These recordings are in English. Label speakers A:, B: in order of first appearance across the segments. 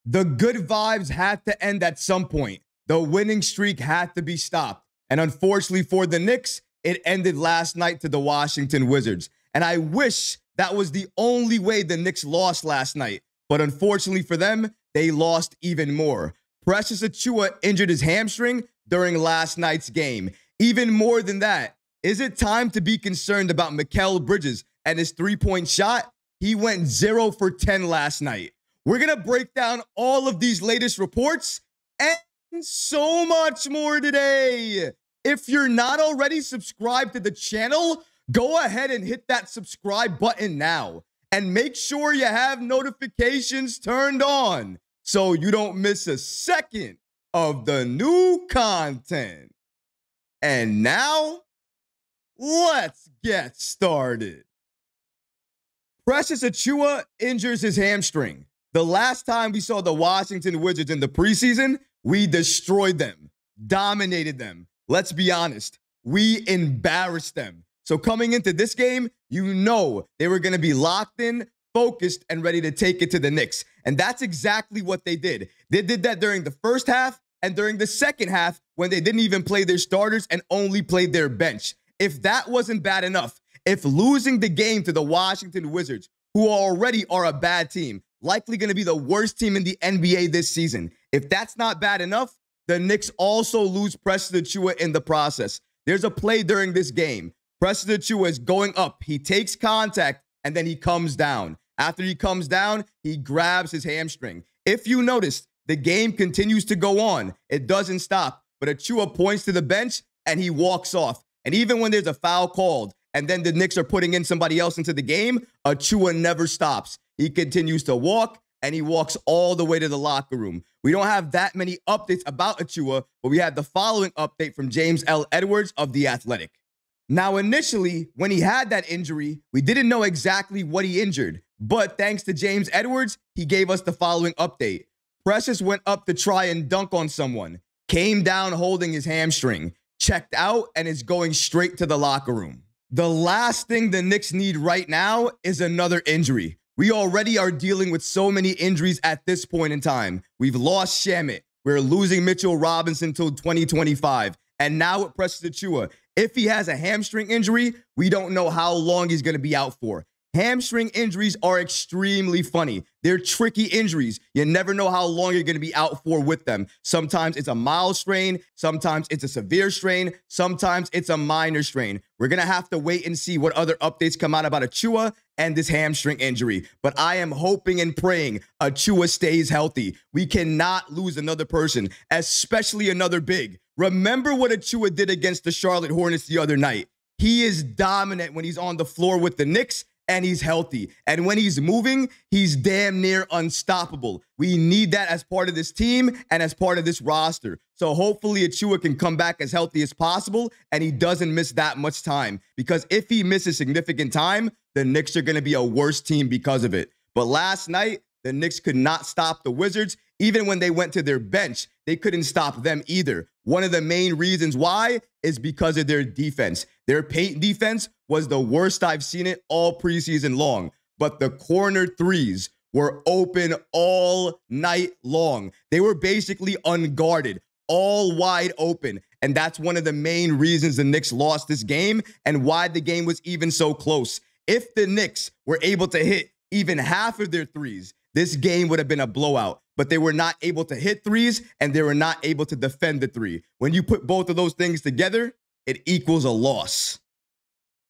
A: The good vibes had to end at some point. The winning streak had to be stopped. And unfortunately for the Knicks, it ended last night to the Washington Wizards. And I wish that was the only way the Knicks lost last night. But unfortunately for them, they lost even more. Precious Achiuwa injured his hamstring during last night's game. Even more than that, is it time to be concerned about Mikal Bridges and his three-point shot? He went 0 for 10 last night. We're going to break down all of these latest reports and so much more today. If you're not already subscribed to the channel, go ahead and hit that subscribe button now. And make sure you have notifications turned on so you don't miss a second of the new content. And now, let's get started. Precious Achiuwa injures his hamstring. The last time we saw the Washington Wizards in the preseason, we destroyed them, dominated them. Let's be honest, we embarrassed them. So coming into this game, you know they were going to be locked in, focused, and ready to take it to the Knicks. And that's exactly what they did. They did that during the first half and during the second half when they didn't even play their starters and only played their bench. If that wasn't bad enough, if losing the game to the Washington Wizards, who already are a bad team, likely going to be the worst team in the NBA this season, if that's not bad enough, the Knicks also lose Precious Achiuwa in the process. There's a play during this game. Precious Achiuwa is going up. He takes contact, and then he comes down. After he comes down, he grabs his hamstring. If you notice, the game continues to go on. It doesn't stop. But Achiuwa points to the bench, and he walks off. And even when there's a foul called, and then the Knicks are putting in somebody else into the game, Achiuwa never stops. He continues to walk, and he walks all the way to the locker room. We don't have that many updates about Achiuwa, but we had the following update from James L. Edwards of The Athletic. Now, initially, when he had that injury, we didn't know exactly what he injured. But thanks to James Edwards, he gave us the following update. Precious went up to try and dunk on someone, came down holding his hamstring, checked out, and is going straight to the locker room. The last thing the Knicks need right now is another injury. We already are dealing with so many injuries at this point in time. We've lost Shamit. We're losing Mitchell Robinson until 2025. And now with Precious Achiuwa, if he has a hamstring injury, we don't know how long he's going to be out for. Hamstring injuries are extremely funny. They're tricky injuries. You never know how long you're going to be out for with them. Sometimes it's a mild strain. Sometimes it's a severe strain. Sometimes it's a minor strain. We're going to have to wait and see what other updates come out about Achiuwa and this hamstring injury. But I am hoping and praying Achiuwa stays healthy. We cannot lose another person, especially another big. Remember what Achiuwa did against the Charlotte Hornets the other night. He is dominant when he's on the floor with the Knicks, and he's healthy. And when he's moving, he's damn near unstoppable. We need that as part of this team and as part of this roster. So hopefully Achiuwa can come back as healthy as possible and he doesn't miss that much time. Because if he misses significant time, the Knicks are going to be a worse team because of it. But last night, the Knicks could not stop the Wizards. Even when they went to their bench, they couldn't stop them either. One of the main reasons why is because of their defense. Their paint defense was the worst I've seen it all preseason long. But the corner threes were open all night long. They were basically unguarded, all wide open. And that's one of the main reasons the Knicks lost this game and why the game was even so close. If the Knicks were able to hit even half of their threes, this game would have been a blowout. But they were not able to hit threes, and they were not able to defend the three. When you put both of those things together, it equals a loss.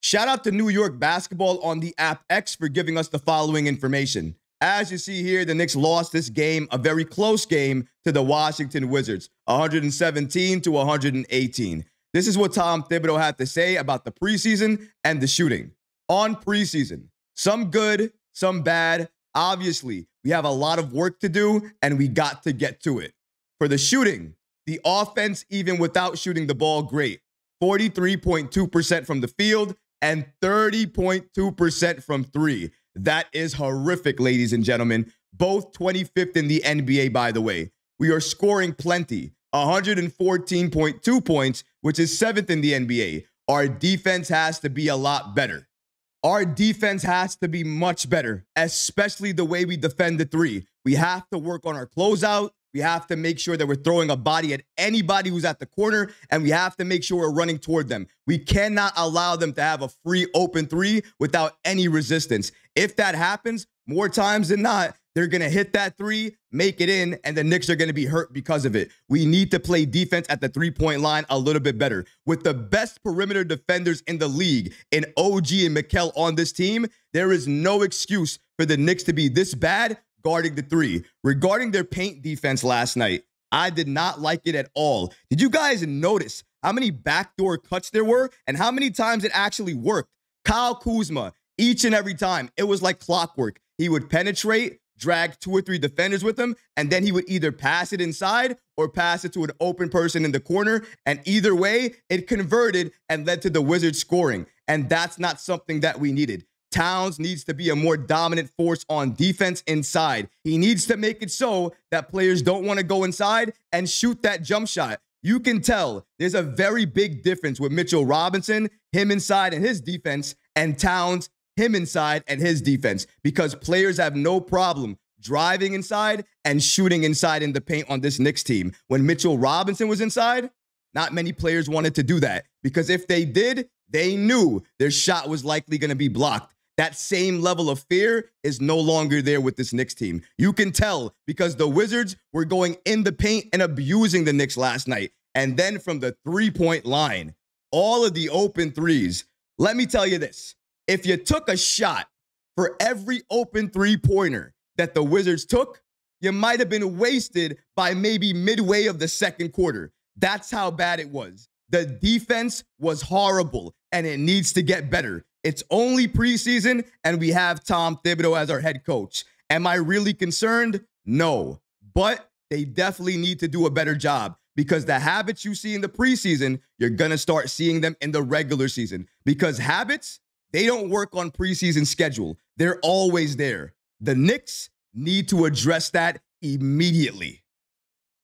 A: Shout out to New York Basketball on the app X for giving us the following information. As you see here, the Knicks lost this game, a very close game, to the Washington Wizards, 117 to 118. This is what Tom Thibodeau had to say about the preseason and the shooting. On preseason, some good, some bad. Obviously, we have a lot of work to do, and we got to get to it. For the shooting, the offense, even without shooting the ball, great. 43.2% from the field and 30.2% from three. That is horrific, ladies and gentlemen. Both 25th in the NBA, by the way. We are scoring plenty. 114.2 points, which is 7th in the NBA. Our defense has to be a lot better. Our defense has to be much better, especially the way we defend the three. We have to work on our closeout. We have to make sure that we're throwing a body at anybody who's at the corner, and we have to make sure we're running toward them. We cannot allow them to have a free open three without any resistance. If that happens, more times than not, they're going to hit that three, make it in, and the Knicks are going to be hurt because of it. We need to play defense at the three-point line a little bit better. With the best perimeter defenders in the league, in OG and Mikal on this team, there is no excuse for the Knicks to be this bad guarding the three. Regarding their paint defense last night, I did not like it at all. Did you guys notice how many backdoor cuts there were and how many times it actually worked? Kyle Kuzma, each and every time, it was like clockwork. He would penetrate, drag 2 or 3 defenders with him, and then he would either pass it inside or pass it to an open person in the corner. And either way, it converted and led to the Wizards scoring. And that's not something that we needed. Towns needs to be a more dominant force on defense inside. He needs to make it so that players don't want to go inside and shoot that jump shot. You can tell there's a very big difference with Mitchell Robinson, him inside and his defense, and Towns, him inside and his defense, because players have no problem driving inside and shooting inside in the paint on this Knicks team. When Mitchell Robinson was inside, not many players wanted to do that, because if they did, they knew their shot was likely going to be blocked. That same level of fear is no longer there with this Knicks team. You can tell because the Wizards were going in the paint and abusing the Knicks last night. And then from the three-point line, all of the open threes. Let me tell you this. If you took a shot for every open three-pointer that the Wizards took, you might have been wasted by maybe midway of the second quarter. That's how bad it was. The defense was horrible, and it needs to get better. It's only preseason, and we have Tom Thibodeau as our head coach. Am I really concerned? No. But they definitely need to do a better job, because the habits you see in the preseason, you're going to start seeing them in the regular season. Because habits, they don't work on preseason schedule. They're always there. The Knicks need to address that immediately.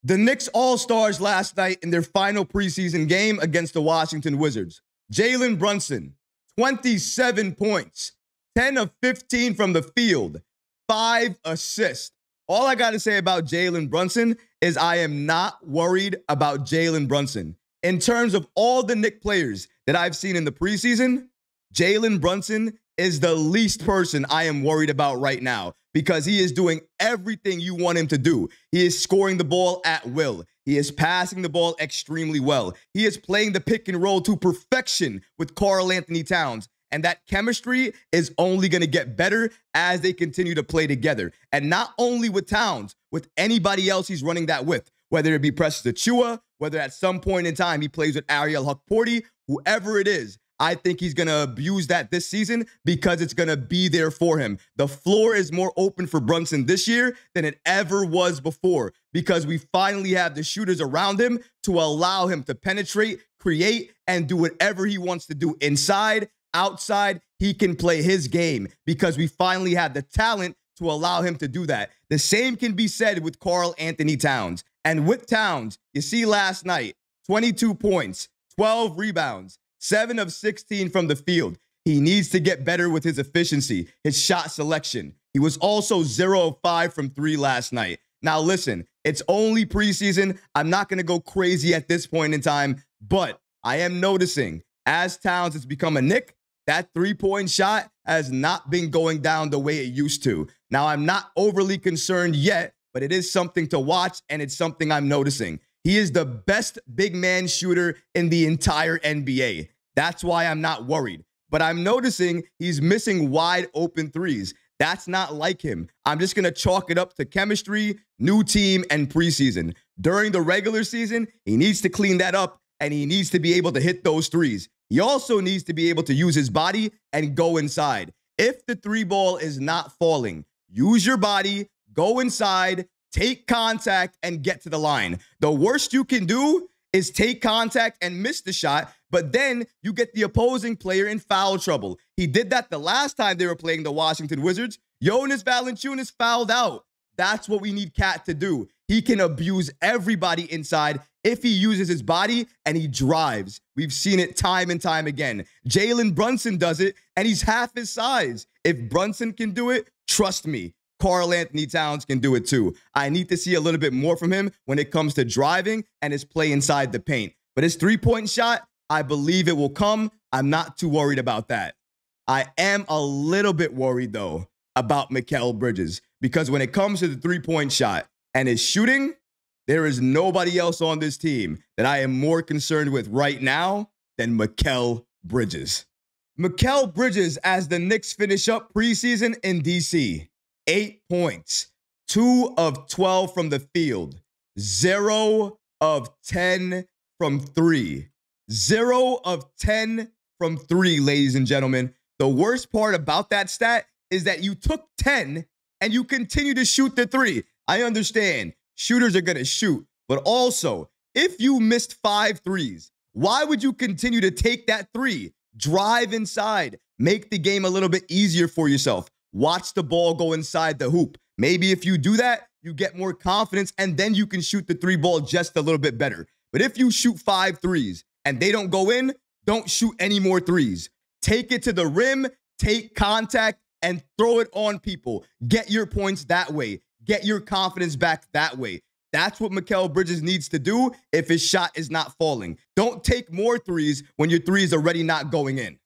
A: The Knicks All-Stars last night in their final preseason game against the Washington Wizards. Jalen Brunson, 27 points, 10 of 15 from the field, 5 assists. All I got to say about Jalen Brunson is I am not worried about Jalen Brunson. In terms of all the Knicks players that I've seen in the preseason, Jalen Brunson is the least person I am worried about right now, because he is doing everything you want him to do. He is scoring the ball at will. He is passing the ball extremely well. He is playing the pick and roll to perfection with Karl-Anthony Towns. And that chemistry is only going to get better as they continue to play together. And not only with Towns, with anybody else he's running that with, whether it be Precious Achiuwa, whether at some point in time he plays with Ariel Hukporti, whoever it is. I think he's going to abuse that this season because it's going to be there for him. The floor is more open for Brunson this year than it ever was before, because we finally have the shooters around him to allow him to penetrate, create, and do whatever he wants to do inside, outside. He can play his game because we finally have the talent to allow him to do that. The same can be said with Karl-Anthony Towns. And with Towns, you see last night, 22 points, 12 rebounds, 7 of 16 from the field. He needs to get better with his efficiency, his shot selection. He was also 0 of 5 from 3 last night. Now, listen, it's only preseason. I'm not going to go crazy at this point in time, but I am noticing as Towns has become a Knick, that three-point shot has not been going down the way it used to. Now, I'm not overly concerned yet, but it is something to watch, and it's something I'm noticing. He is the best big man shooter in the entire NBA. That's why I'm not worried. But I'm noticing he's missing wide open threes. That's not like him. I'm just going to chalk it up to chemistry, new team, and preseason. During the regular season, he needs to clean that up, and he needs to be able to hit those threes. He also needs to be able to use his body and go inside. If the three ball is not falling, use your body, go inside, take contact, and get to the line. The worst you can do is take contact and miss the shot, but then you get the opposing player in foul trouble. He did that the last time they were playing the Washington Wizards. Jonas Valanciunas fouled out. That's what we need Cat to do. He can abuse everybody inside if he uses his body and he drives. We've seen it time and time again. Jalen Brunson does it, and he's half his size. If Brunson can do it, trust me, Karl-Anthony Towns can do it too. I need to see a little bit more from him when it comes to driving and his play inside the paint. But his three-point shot, I believe it will come. I'm not too worried about that. I am a little bit worried, though, about Mikal Bridges, because when it comes to the three-point shot and his shooting, there is nobody else on this team that I am more concerned with right now than Mikal Bridges. Mikal Bridges, as the Knicks finish up preseason in DC, 8 points, 2 of 12 from the field, 0 of 10 from 3. 0 of 10 from 3, ladies and gentlemen. The worst part about that stat is that you took 10 and you continue to shoot the 3. I understand shooters are going to shoot, but also if you missed 5 threes, why would you continue to take that 3? Drive inside, make the game a little bit easier for yourself. Watch the ball go inside the hoop. Maybe if you do that, you get more confidence and then you can shoot the 3 ball just a little bit better. But if you shoot 5 threes and they don't go in, don't shoot any more 3s. Take it to the rim, take contact, and throw it on people. Get your points that way. Get your confidence back that way. That's what Mikal Bridges needs to do if his shot is not falling. Don't take more 3s when your 3 is already not going in.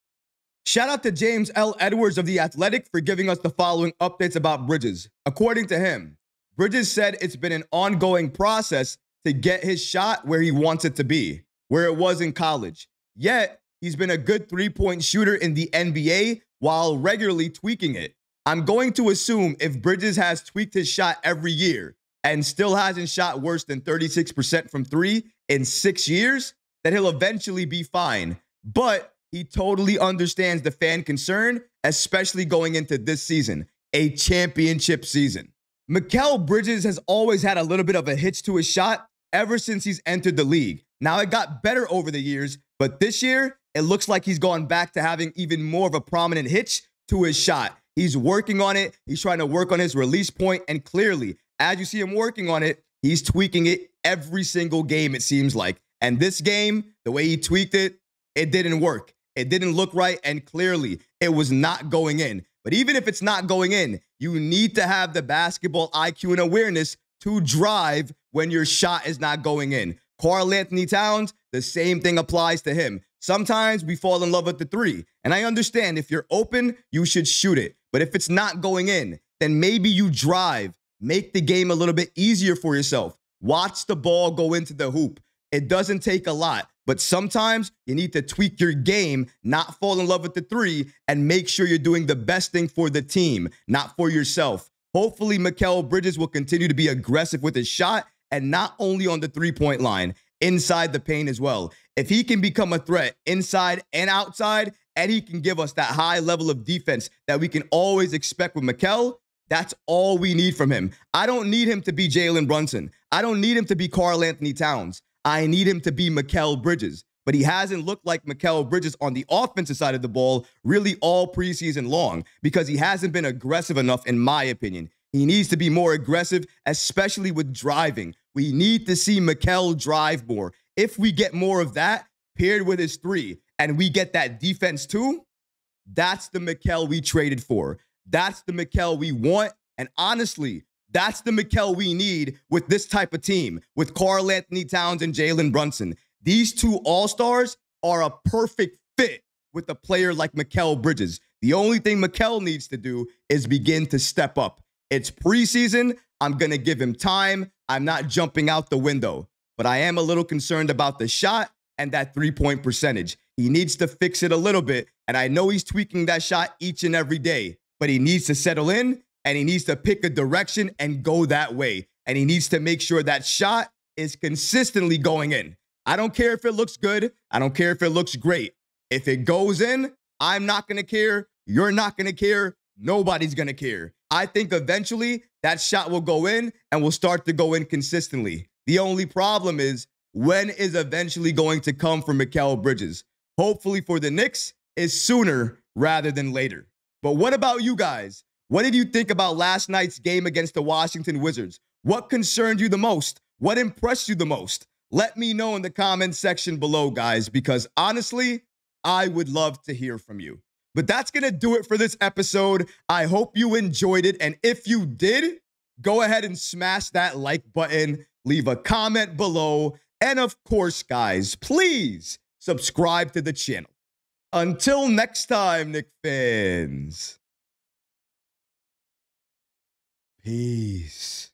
A: Shout out to James L. Edwards of The Athletic for giving us the following updates about Bridges. According to him, Bridges said it's been an ongoing process to get his shot where he wants it to be, where it was in college. Yet, he's been a good three-point shooter in the NBA while regularly tweaking it. I'm going to assume if Bridges has tweaked his shot every year and still hasn't shot worse than 36% from 3 in 6 years, that he'll eventually be fine. But he totally understands the fan concern, especially going into this season, a championship season. Mikal Bridges has always had a little bit of a hitch to his shot ever since he's entered the league. Now, it got better over the years, but this year, it looks like he's gone back to having even more of a prominent hitch to his shot. He's working on it. He's trying to work on his release point, and clearly, as you see him working on it, he's tweaking it every single game, it seems like. And this game, the way he tweaked it, it didn't work. It didn't look right, and clearly, it was not going in. But even if it's not going in, you need to have the basketball IQ and awareness to drive when your shot is not going in. Karl-Anthony Towns, the same thing applies to him. Sometimes we fall in love with the 3, and I understand if you're open, you should shoot it. But if it's not going in, then maybe you drive. Make the game a little bit easier for yourself. Watch the ball go into the hoop. It doesn't take a lot, but sometimes you need to tweak your game, not fall in love with the 3, and make sure you're doing the best thing for the team, not for yourself. Hopefully, Mikal Bridges will continue to be aggressive with his shot, and not only on the three-point line, inside the paint as well. If he can become a threat inside and outside, and he can give us that high level of defense that we can always expect with Mikal, that's all we need from him. I don't need him to be Jalen Brunson. I don't need him to be Karl-Anthony Towns. I need him to be Mikal Bridges. But he hasn't looked like Mikal Bridges on the offensive side of the ball really all preseason long because he hasn't been aggressive enough, in my opinion. He needs to be more aggressive, especially with driving. We need to see Mikal drive more. If we get more of that, paired with his 3, and we get that defense too, that's the Mikal we traded for. That's the Mikal we want. And honestly, that's the Mikal we need with this type of team, with Karl-Anthony Towns and Jalen Brunson. These 2 all-stars are a perfect fit with a player like Mikal Bridges. The only thing Mikal needs to do is begin to step up. It's preseason. I'm going to give him time. I'm not jumping out the window, but I am a little concerned about the shot and that three-point percentage. He needs to fix it a little bit, and I know he's tweaking that shot each and every day, but he needs to settle in, and he needs to pick a direction and go that way, and he needs to make sure that shot is consistently going in. I don't care if it looks good. I don't care if it looks great. If it goes in, I'm not going to care. You're not going to care. Nobody's going to care. I think eventually that shot will go in and will start to go in consistently. The only problem is when is eventually going to come for Mikal Bridges. Hopefully for the Knicks is sooner rather than later. But what about you guys? What did you think about last night's game against the Washington Wizards? What concerned you the most? What impressed you the most? Let me know in the comment section below, guys, because honestly, I would love to hear from you. But that's going to do it for this episode. I hope you enjoyed it. And if you did, go ahead and smash that like button, leave a comment below. And of course, guys, please subscribe to the channel. Until next time, Knicks fans. Peace.